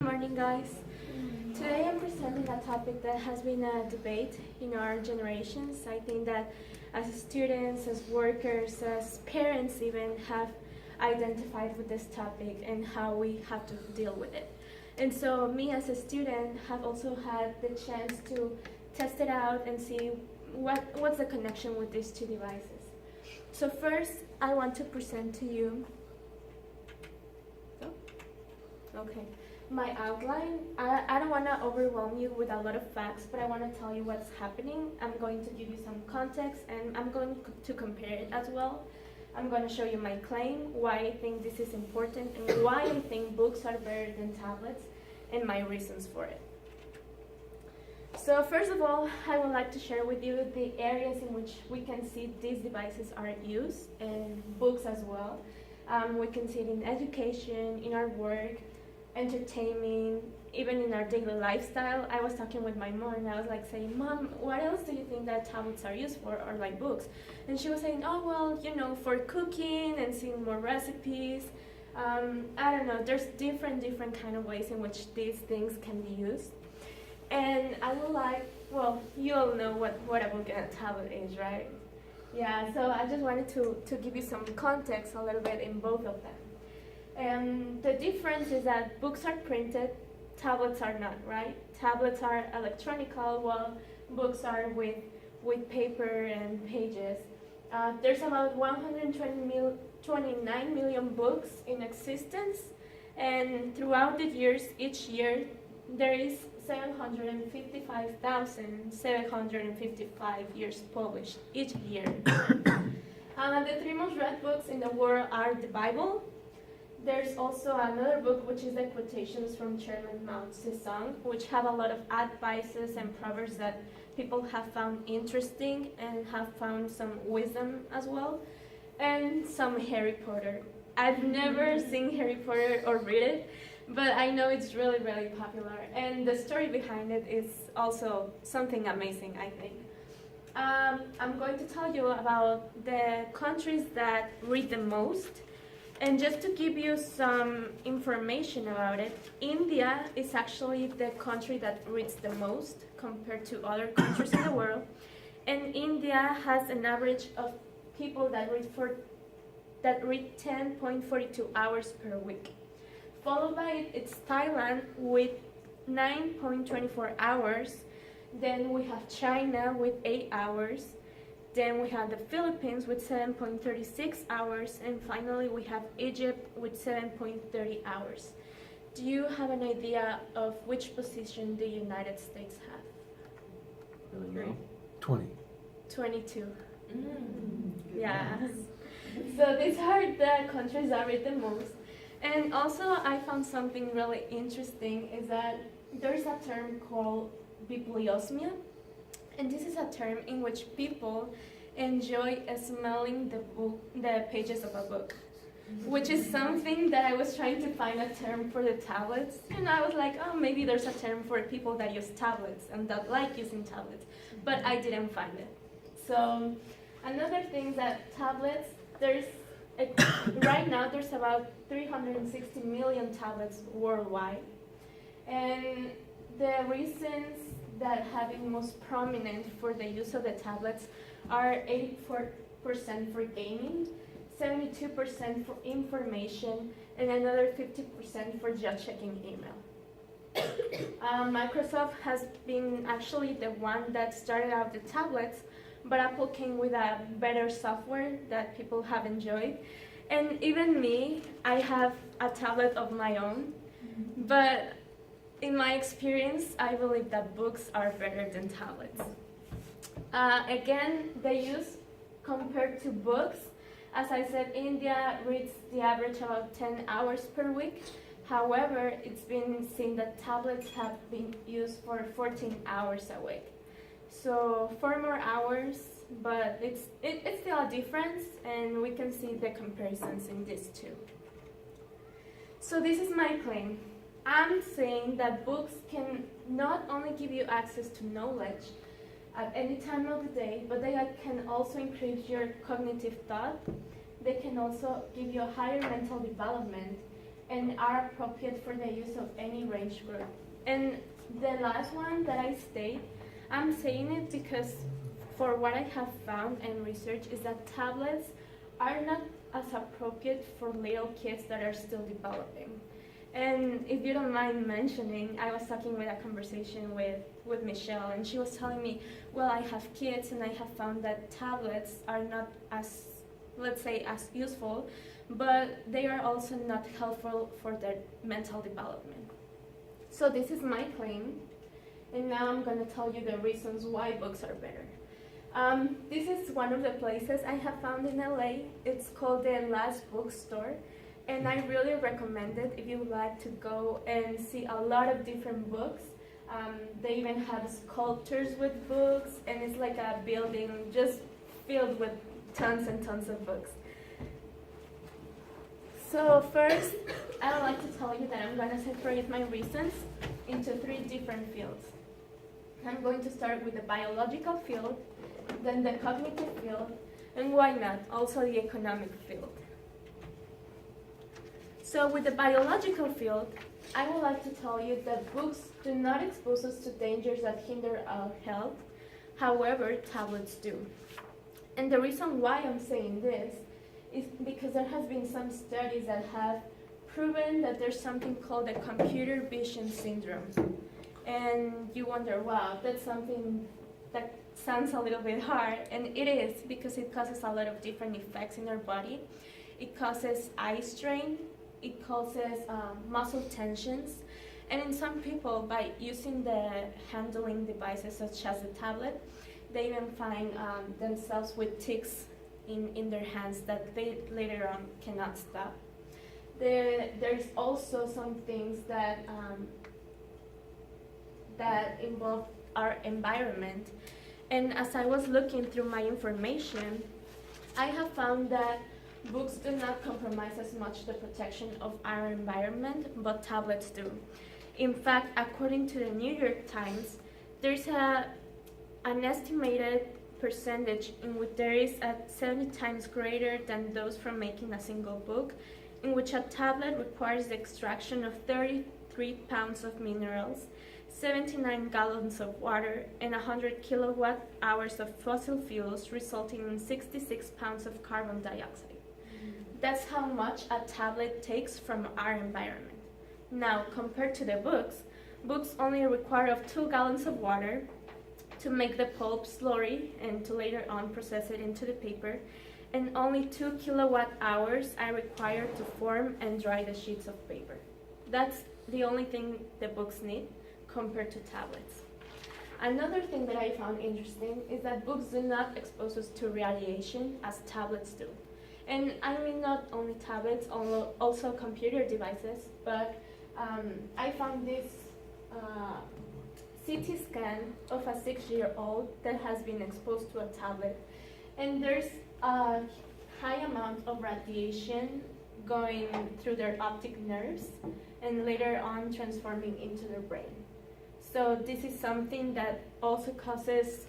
Good morning, guys. Today I'm presenting a topic that has been a debate in our generations. I think that as students, as workers, as parents even have identified with this topic and how we have to deal with it. And so me as a student have also had the chance to test it out and see what's the connection with these two devices. So first, I want to present to you okay. My outline. I don't want to overwhelm you with a lot of facts, but I want to tell you what's happening. I'm going to give you some context and I'm going to compare it as well. I'm going to show you my claim, why I think this is important, and why I think books are better than tablets, and my reasons for it. So first of all, I would like to share with you the areas in which we can see these devices are used, and books as well. We can see it in education, in our work, entertainment, even in our daily lifestyle. I was talking with my mom and I was like saying, Mom, what else do you think that tablets are used for, or like books? And she was saying, oh, well, for cooking and seeing more recipes. I don't know, there's different kind of ways in which these things can be used. And I would like, well, you all know what a book and a tablet is, right? Yeah, so I just wanted to give you some context a little bit in both of them. The difference is that books are printed, tablets are not, right? Tablets are electronical, while books are with paper and pages. There's about 129 million books in existence, and throughout the years, each year, there is 755,755 years published each year. The three most read books in the world are the Bible. There's also another book, which is the Quotations from Chairman Mao Zedong, which have a lot of advices and proverbs that people have found interesting and have found some wisdom as well, and some Harry Potter. I've never seen Harry Potter or read it, but I know it's really, really popular, and the story behind it is also something amazing, I think. I'm going to tell you about the countries that read the most. And just to give you some information about it, India is actually the country that reads the most compared to other countries in the world. And India has an average of people that read 10.42 hours per week. Followed by it's Thailand with 9.24 hours. Then we have China with 8 hours. Then we have the Philippines with 7.36 hours, and finally we have Egypt with 7.30 hours. Do you have an idea of which position the United States have? 20. 22. Yeah. So these are the countries that read the most. And also I found something really interesting is that there's a term called bibliosmia. And this is a term in which people enjoy smelling the pages of a book, which is something that I was trying to find a term for the tablets. And I was like, oh, maybe there's a term for people that use tablets and that like using tablets, but I didn't find it. So another thing is that tablets, right now there's about 360 million tablets worldwide. And the reasons that have been most prominent for the use of the tablets are 84% for gaming, 72% for information, and another 50% for just checking email. Microsoft has been actually the one that started out the tablets, but Apple came with a better software that people have enjoyed. And even me, I have a tablet of my own, but in my experience, I believe that books are better than tablets. Again, the use compared to books, as I said, India reads the average about 10 hours per week. However, it's been seen that tablets have been used for 14 hours a week. So 4 more hours, but it's still a difference, and we can see the comparisons in these two. So this is my claim. I'm saying that books can not only give you access to knowledge at any time of the day, but they can also increase your cognitive thought. They can also give you a higher mental development, and are appropriate for the use of any range group. And the last one that I state, I'm saying it because for what I have found and researched is that tablets are not as appropriate for little kids that are still developing. And if you don't mind mentioning, I was talking with a conversation with Michelle, and she was telling me, well, I have kids and I have found that tablets are not as, let's say, as useful, but they are also not helpful for their mental development. So this is my claim, and now I'm going to tell you the reasons why books are better. This is one of the places I have found in LA. It's called the Last Bookstore. And I really recommend it if you would like to go and see a lot of different books. They even have sculptures with books, and it's like a building just filled with tons and tons of books. So first, I would like to tell you that I'm going to separate my reasons into 3 different fields. I'm going to start with the biological field, then the cognitive field, and why not, also the economic field. So with the biological field, I would like to tell you that books do not expose us to dangers that hinder our health. However, tablets do. And the reason why I'm saying this is because there has been some studies that have proven that there's something called the computer vision syndrome. And you wonder, wow, that's something that sounds a little bit hard. And it is, because it causes a lot of different effects in our body. It causes eye strain. It causes muscle tensions, and in some people, by using the handling devices such as the tablet, they even find themselves with tics in their hands that they later on cannot stop. There's also some things that involve our environment, and as I was looking through my information, I have found that books do not compromise as much the protection of our environment, but tablets do. In fact, according to the New York Times, there's an estimated percentage in which there is a 70 times greater than those from making a single book, in which a tablet requires the extraction of 33 pounds of minerals, 79 gallons of water, and 100 kilowatt hours of fossil fuels, resulting in 66 pounds of carbon dioxide. That's how much a tablet takes from our environment. Now, compared to the books only require of 2 gallons of water to make the pulp slurry and to later on process it into the paper, and only 2 kilowatt hours are required to form and dry the sheets of paper. That's the only thing the books need compared to tablets. Another thing that I found interesting is that books do not expose us to radiation as tablets do. And I mean not only tablets, also computer devices, but I found this CT scan of a 6-year-old that has been exposed to a tablet. And there's a high amount of radiation going through their optic nerves and later on transforming into their brain. So this is something that also causes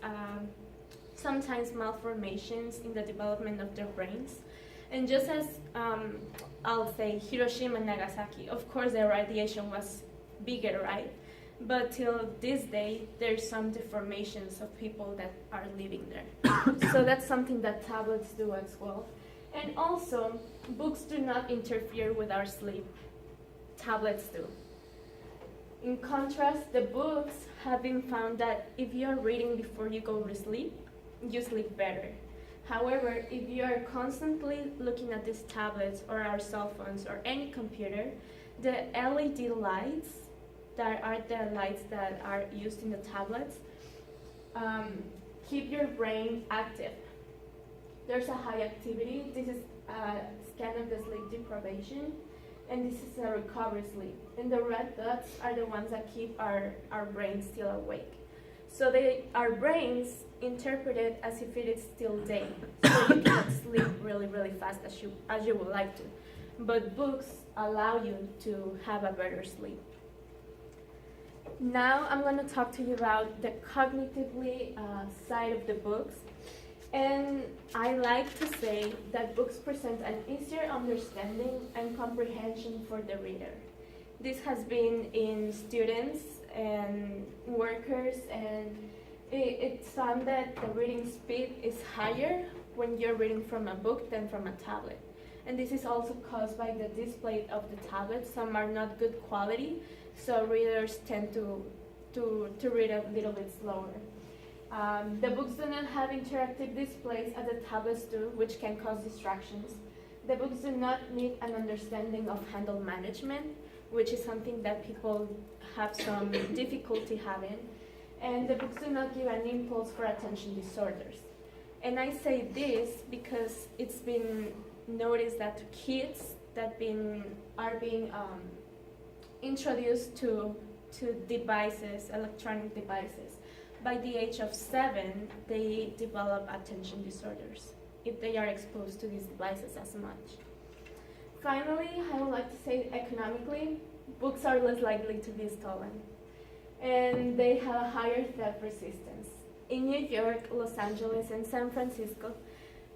sometimes malformations in the development of their brains. And just as I'll say Hiroshima and Nagasaki, of course the radiation was bigger, right? But till this day, there's some deformations of people that are living there. So that's something that tablets do as well. And also, books do not interfere with our sleep. Tablets do. In contrast, the books have been found that if you are reading before you go to sleep, you sleep better. However, if you are constantly looking at these tablets or our cell phones or any computer, the LED lights that are the lights that are used in the tablets keep your brain active. There's a high activity. This is a scan of the sleep deprivation, and this is a recovery sleep. And the red dots are the ones that keep our brain still awake. So our brains interpret it as if it is still day, so you cannot sleep really, really fast as you would like to. But books allow you to have a better sleep. Now I'm going to talk to you about the cognitively side of the books. And I like to say that books present an easier understanding and comprehension for the reader. This has been in students and workers, and it's found that the reading speed is higher when you're reading from a book than from a tablet. And this is also caused by the display of the tablet. Some are not good quality, so readers tend to read a little bit slower. The books do not have interactive displays as the tablets do, which can cause distractions. The books do not need an understanding of handle management, which is something that people have some difficulty having. And the books do not give an impulse for attention disorders. And I say this because it's been noticed that kids that are being introduced to devices, electronic devices, by the age of 7, they develop attention disorders if they are exposed to these devices as much. Finally, I would like to say economically, books are less likely to be stolen, and they have a higher theft resistance. In New York, Los Angeles, and San Francisco,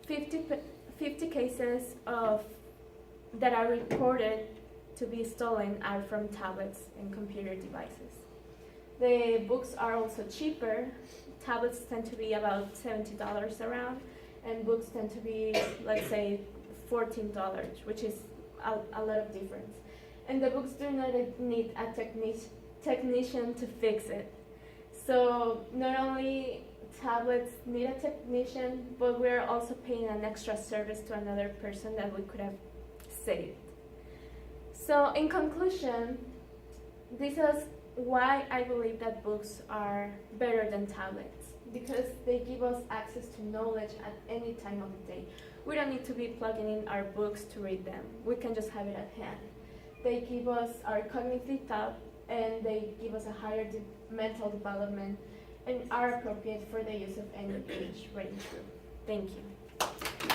50 cases that are reported to be stolen are from tablets and computer devices. The books are also cheaper. Tablets tend to be about $70 around, and books tend to be, let's say, $14, which is a lot of difference. And the books do not need a technician to fix it. So not only tablets need a technician, but we're also paying an extra service to another person that we could have saved. So in conclusion, this is why I believe that books are better than tablets, because they give us access to knowledge at any time of the day. We don't need to be plugging in our books to read them. We can just have it at hand. They give us our cognitive thought, and they give us a higher mental development, and are appropriate for the use of any age range group. Thank you.